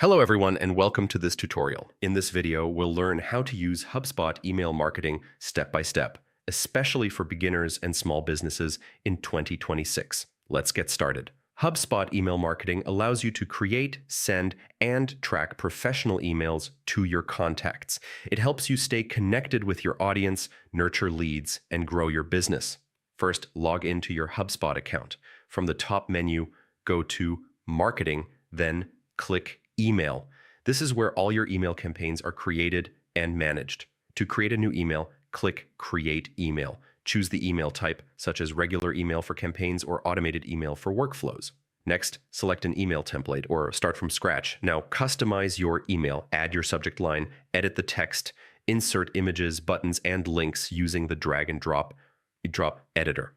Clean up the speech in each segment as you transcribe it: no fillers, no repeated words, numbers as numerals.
Hello everyone and welcome to this tutorial. In this video, we'll learn how to use HubSpot email marketing step by step, especially for beginners and small businesses in 2026. Let's get started. HubSpot email marketing allows you to create, send, and track professional emails to your contacts. It helps you stay connected with your audience, nurture leads, and grow your business. First, log into your HubSpot account. From the top menu, go to Marketing, then click Email. This is where all your email campaigns are created and managed. To create a new email, click Create Email. Choose the email type, such as regular email for campaigns or automated email for workflows. Next, select an email template or start from scratch. Now, customize your email, add your subject line, edit the text, insert images, buttons, and links using the drag and drop editor.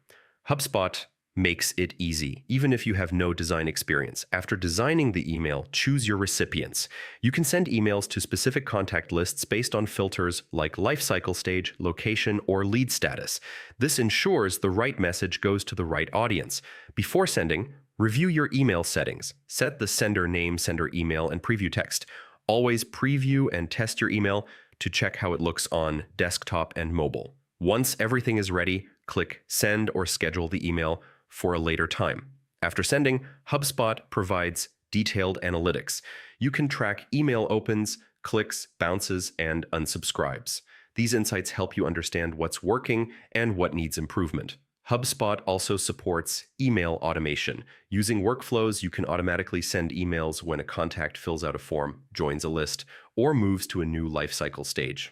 HubSpot makes it easy, even if you have no design experience. After designing the email, choose your recipients. You can send emails to specific contact lists based on filters like life cycle stage, location, or lead status. This ensures the right message goes to the right audience. Before sending, review your email settings. Set the sender name, sender email, and preview text. Always preview and test your email to check how it looks on desktop and mobile. Once everything is ready, click Send or schedule the email for a later time. After sending, HubSpot provides detailed analytics. You can track email opens, clicks, bounces, and unsubscribes. These insights help you understand what's working and what needs improvement. HubSpot also supports email automation. Using workflows, you can automatically send emails when a contact fills out a form, joins a list, or moves to a new lifecycle stage.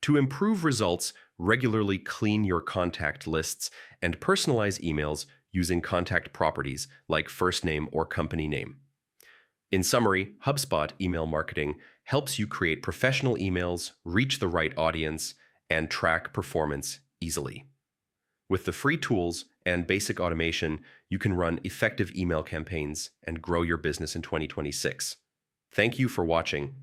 To improve results, regularly clean your contact lists and personalize emails using contact properties like first name or company name. In summary, HubSpot email marketing helps you create professional emails, reach the right audience, and track performance easily. With the free tools and basic automation, you can run effective email campaigns and grow your business in 2026. Thank you for watching,